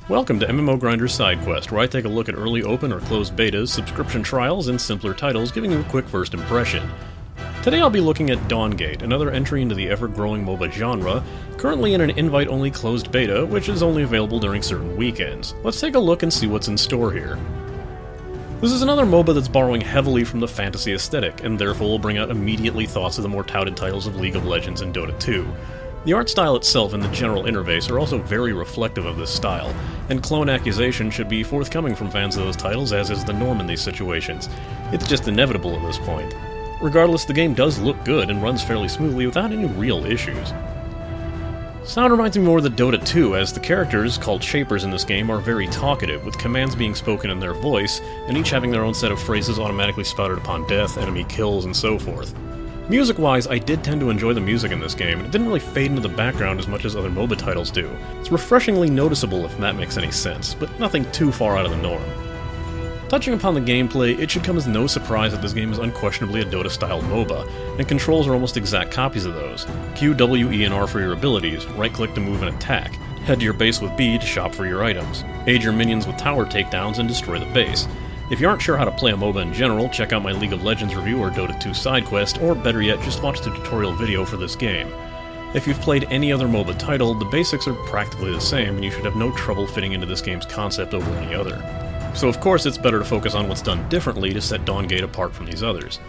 Welcome to MMO Grinder's Sidequest, where I take a look at early open or closed betas, subscription trials, and simpler titles, giving you a quick first impression. Today I'll be looking at Dawngate, another entry into the ever-growing MOBA genre, currently in an invite-only closed beta, which is only available during certain weekends. Let's take a look and see what's in store here. This is another MOBA that's borrowing heavily from the fantasy aesthetic, and therefore will bring out immediately thoughts of the more touted titles of League of Legends and Dota 2. The art style itself and the general interface are also very reflective of this style, and clone accusation should be forthcoming from fans of those titles, as is the norm in these situations. It's just inevitable at this point. Regardless, the game does look good and runs fairly smoothly without any real issues. Sound reminds me more of the Dota 2, as the characters, called Shapers in this game, are very talkative, with commands being spoken in their voice, and each having their own set of phrases automatically spouted upon death, enemy kills, and so forth. Music-wise, I did tend to enjoy the music in this game, and it didn't really fade into the background as much as other MOBA titles do. It's refreshingly noticeable if that makes any sense, but nothing too far out of the norm. Touching upon the gameplay, it should come as no surprise that this game is unquestionably a Dota-style MOBA, and controls are almost exact copies of those. Q, W, E, and R for your abilities, right-click to move and attack, head to your base with B to shop for your items, aid your minions with tower takedowns, and destroy the base. If you aren't sure how to play a MOBA in general, check out my League of Legends review or Dota 2 Sidequest, or better yet, just watch the tutorial video for this game. If you've played any other MOBA title, the basics are practically the same, and you should have no trouble fitting into this game's concept over any other. So of course it's better to focus on what's done differently to set Dawngate apart from these others.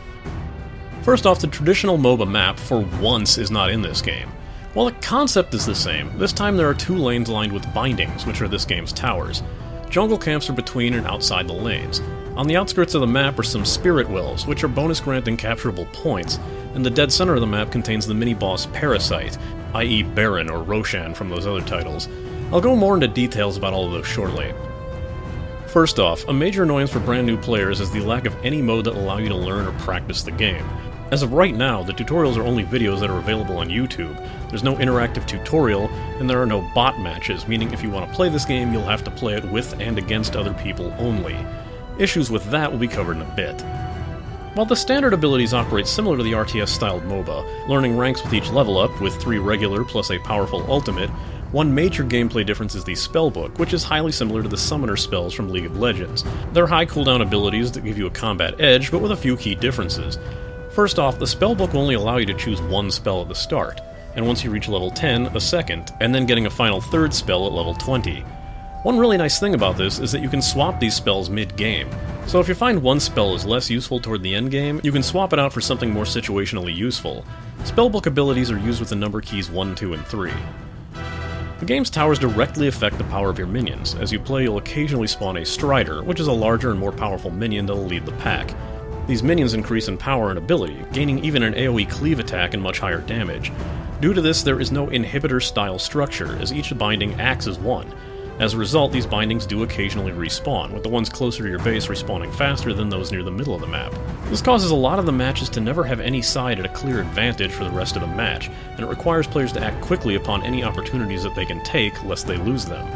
First off, the traditional MOBA map, for once, is not in this game. While the concept is the same, this time there are two lanes lined with bindings, which are this game's towers. Jungle camps are between and outside the lanes. On the outskirts of the map are some spirit wells, which are bonus-granting capturable points, and the dead center of the map contains the mini-boss Parasite, i.e. Baron or Roshan from those other titles. I'll go more into details about all of those shortly. First off, a major annoyance for brand new players is the lack of any mode that will allow you to learn or practice the game. As of right now, the tutorials are only videos that are available on YouTube. There's no interactive tutorial, and there are no bot matches, meaning if you want to play this game, you'll have to play it with and against other people only. Issues with that will be covered in a bit. While the standard abilities operate similar to the RTS-styled MOBA, learning ranks with each level up, with 3 regular plus a powerful ultimate, one major gameplay difference is the Spellbook, which is highly similar to the Summoner spells from League of Legends. They're high cooldown abilities that give you a combat edge, but with a few key differences. First off, the Spellbook will only allow you to choose one spell at the start, and once you reach level 10, a second, and then getting a final third spell at level 20. One really nice thing about this is that you can swap these spells mid-game. So if you find one spell is less useful toward the endgame, you can swap it out for something more situationally useful. Spellbook abilities are used with the number keys 1, 2, and 3. The game's towers directly affect the power of your minions. As you play, you'll occasionally spawn a Strider, which is a larger and more powerful minion that'll lead the pack. These minions increase in power and ability, gaining even an AoE cleave attack and much higher damage. Due to this, there is no inhibitor-style structure, as each binding acts as one. As a result, these bindings do occasionally respawn, with the ones closer to your base respawning faster than those near the middle of the map. This causes a lot of the matches to never have any side at a clear advantage for the rest of the match, and it requires players to act quickly upon any opportunities that they can take, lest they lose them.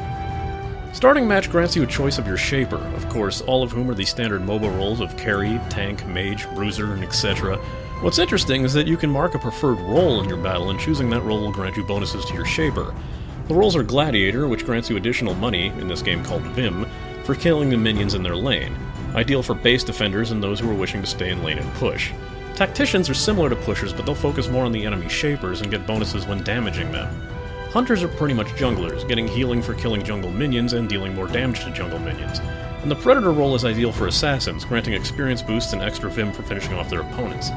Starting match grants you a choice of your Shaper, of course, all of whom are the standard MOBA roles of carry, tank, mage, bruiser, and etc. What's interesting is that you can mark a preferred role in your battle, and choosing that role will grant you bonuses to your Shaper. The roles are Gladiator, which grants you additional money, in this game called Vim, for killing the minions in their lane, ideal for base defenders and those who are wishing to stay in lane and push. Tacticians are similar to pushers, but they'll focus more on the enemy Shapers and get bonuses when damaging them. Hunters are pretty much junglers, getting healing for killing jungle minions and dealing more damage to jungle minions. And the Predator role is ideal for assassins, granting experience boosts and extra Vim for finishing off their opponents.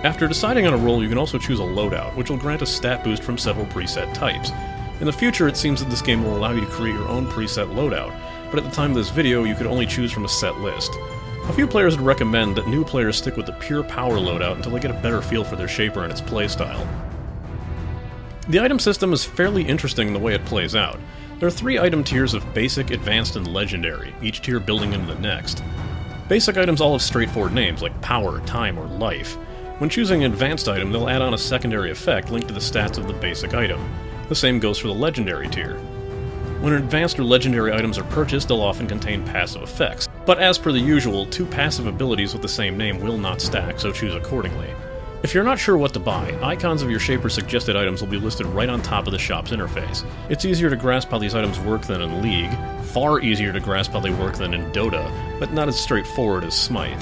After deciding on a role, you can also choose a loadout, which will grant a stat boost from several preset types. In the future, it seems that this game will allow you to create your own preset loadout, but at the time of this video, you could only choose from a set list. A few players would recommend that new players stick with the pure power loadout until they get a better feel for their Shaper and its playstyle. The item system is fairly interesting in the way it plays out. There are 3 item tiers of Basic, Advanced, and Legendary, each tier building into the next. Basic items all have straightforward names like Power, Time, or Life. When choosing an Advanced item, they'll add on a secondary effect linked to the stats of the basic item. The same goes for the Legendary tier. When Advanced or Legendary items are purchased, they'll often contain passive effects. But as per the usual, 2 passive abilities with the same name will not stack, so choose accordingly. If you're not sure what to buy, icons of your Shaper's suggested items will be listed right on top of the shop's interface. It's easier to grasp how these items work than in League, far easier to grasp how they work than in Dota, but not as straightforward as Smite.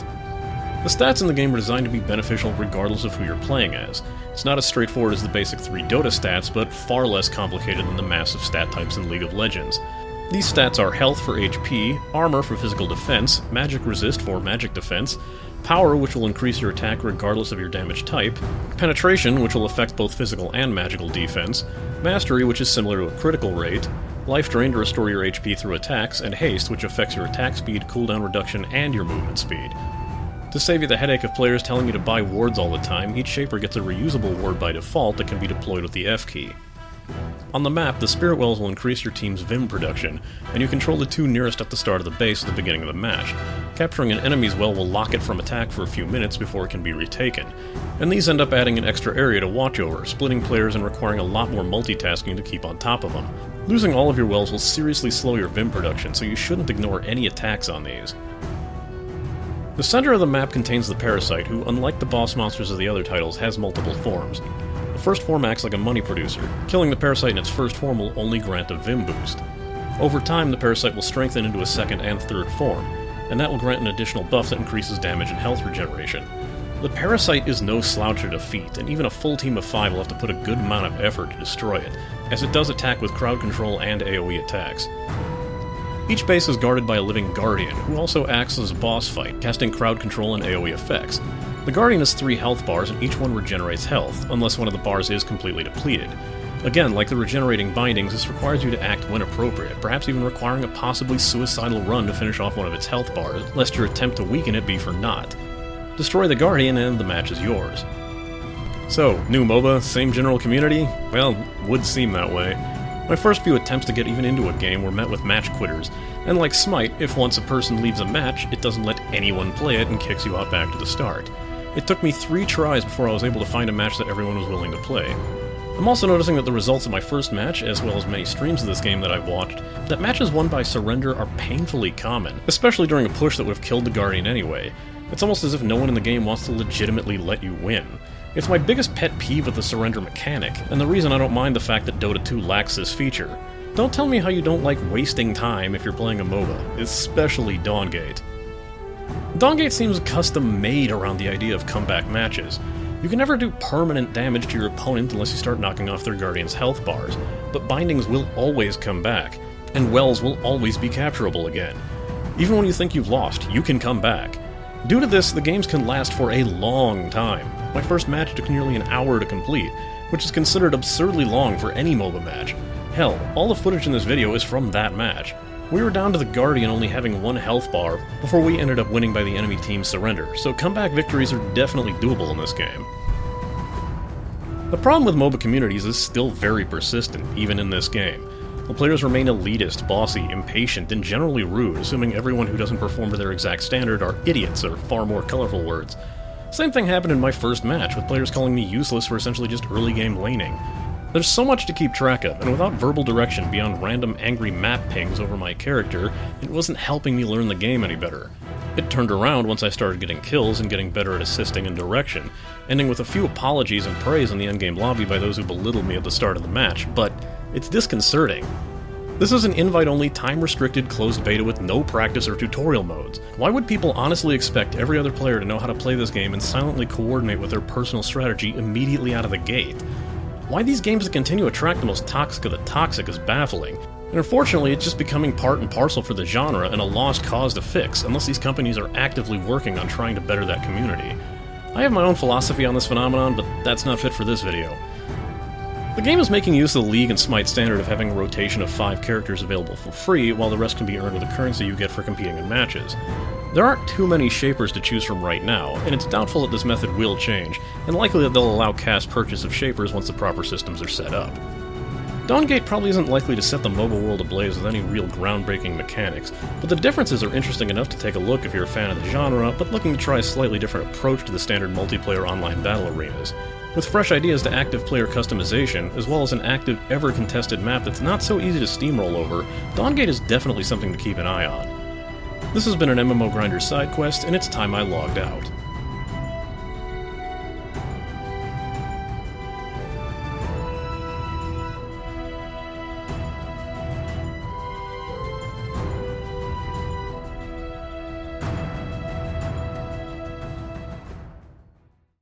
The stats in the game are designed to be beneficial regardless of who you're playing as. It's not as straightforward as the basic 3 Dota stats, but far less complicated than the massive stat types in League of Legends. These stats are Health for HP, Armor for physical defense, Magic Resist for magic defense, Power, which will increase your attack regardless of your damage type, Penetration, which will affect both physical and magical defense, Mastery, which is similar to a critical rate, Life Drain to restore your HP through attacks, and Haste, which affects your attack speed, cooldown reduction, and your movement speed. To save you the headache of players telling you to buy wards all the time, each Shaper gets a reusable ward by default that can be deployed with the F key. On the map, the Spirit Wells will increase your team's Vim production, and you control the 2 nearest at the start of the base at the beginning of the match. Capturing an enemy's well will lock it from attack for a few minutes before it can be retaken, and these end up adding an extra area to watch over, splitting players and requiring a lot more multitasking to keep on top of them. Losing all of your wells will seriously slow your Vim production, so you shouldn't ignore any attacks on these. The center of the map contains the Parasite, who, unlike the boss monsters of the other titles, has multiple forms. The first form acts like a money producer. Killing the Parasite in its first form will only grant a Vim boost. Over time, the Parasite will strengthen into a second and third form, and that will grant an additional buff that increases damage and health regeneration. The Parasite is no slouch to defeat, and even a full team of 5 will have to put a good amount of effort to destroy it, as it does attack with crowd control and AoE attacks. Each base is guarded by a living Guardian, who also acts as a boss fight, casting crowd control and AoE effects. The Guardian has 3 health bars, and each one regenerates health, unless one of the bars is completely depleted. Again, like the regenerating bindings, this requires you to act when appropriate, perhaps even requiring a possibly suicidal run to finish off one of its health bars, lest your attempt to weaken it be for naught. Destroy the Guardian and the match is yours. So, new MOBA, same general community? Well, would seem that way. My first few attempts to get even into a game were met with match quitters, and like Smite, if once a person leaves a match, it doesn't let anyone play it and kicks you out back to the start. It took me 3 tries before I was able to find a match that everyone was willing to play. I'm also noticing that the results of my first match, as well as many streams of this game that I've watched, that matches won by surrender are painfully common, especially during a push that would have killed the Guardian anyway. It's almost as if no one in the game wants to legitimately let you win. It's my biggest pet peeve with the surrender mechanic, and the reason I don't mind the fact that Dota 2 lacks this feature. Don't tell me how you don't like wasting time if you're playing a MOBA, especially Dawngate. Dawngate seems custom-made around the idea of comeback matches. You can never do permanent damage to your opponent unless you start knocking off their Guardian's health bars, but bindings will always come back, and wells will always be capturable again. Even when you think you've lost, you can come back. Due to this, the games can last for a long time. My first match took nearly an hour to complete, which is considered absurdly long for any MOBA match. Hell, all the footage in this video is from that match. We were down to the Guardian only having 1 health bar before we ended up winning by the enemy team's surrender, so comeback victories are definitely doable in this game. The problem with MOBA communities is still very persistent, even in this game. The players remain elitist, bossy, impatient, and generally rude, assuming everyone who doesn't perform to their exact standard are idiots, or far more colorful words. Same thing happened in my first match, with players calling me useless for essentially just early game laning. There's so much to keep track of, and without verbal direction beyond random angry map pings over my character, it wasn't helping me learn the game any better. It turned around once I started getting kills and getting better at assisting and direction, ending with a few apologies and praise in the endgame lobby by those who belittled me at the start of the match, but it's disconcerting. This is an invite-only, time-restricted, closed beta with no practice or tutorial modes. Why would people honestly expect every other player to know how to play this game and silently coordinate with their personal strategy immediately out of the gate? Why these games that continue to attract the most toxic of the toxic is baffling, and unfortunately it's just becoming part and parcel for the genre and a lost cause to fix, unless these companies are actively working on trying to better that community. I have my own philosophy on this phenomenon, but that's not fit for this video. The game is making use of the League and Smite standard of having a rotation of 5 characters available for free, while the rest can be earned with the currency you get for competing in matches. There aren't too many Shapers to choose from right now, and it's doubtful that this method will change, and likely that they'll allow cast purchase of Shapers once the proper systems are set up. Dawngate probably isn't likely to set the MOBA world ablaze with any real groundbreaking mechanics, but the differences are interesting enough to take a look if you're a fan of the genre, but looking to try a slightly different approach to the standard multiplayer online battle arenas. With fresh ideas to active player customization, as well as an active, ever-contested map that's not so easy to steamroll over, Dawngate is definitely something to keep an eye on. This has been an MMO Grinder Sidequest, and it's time I logged out.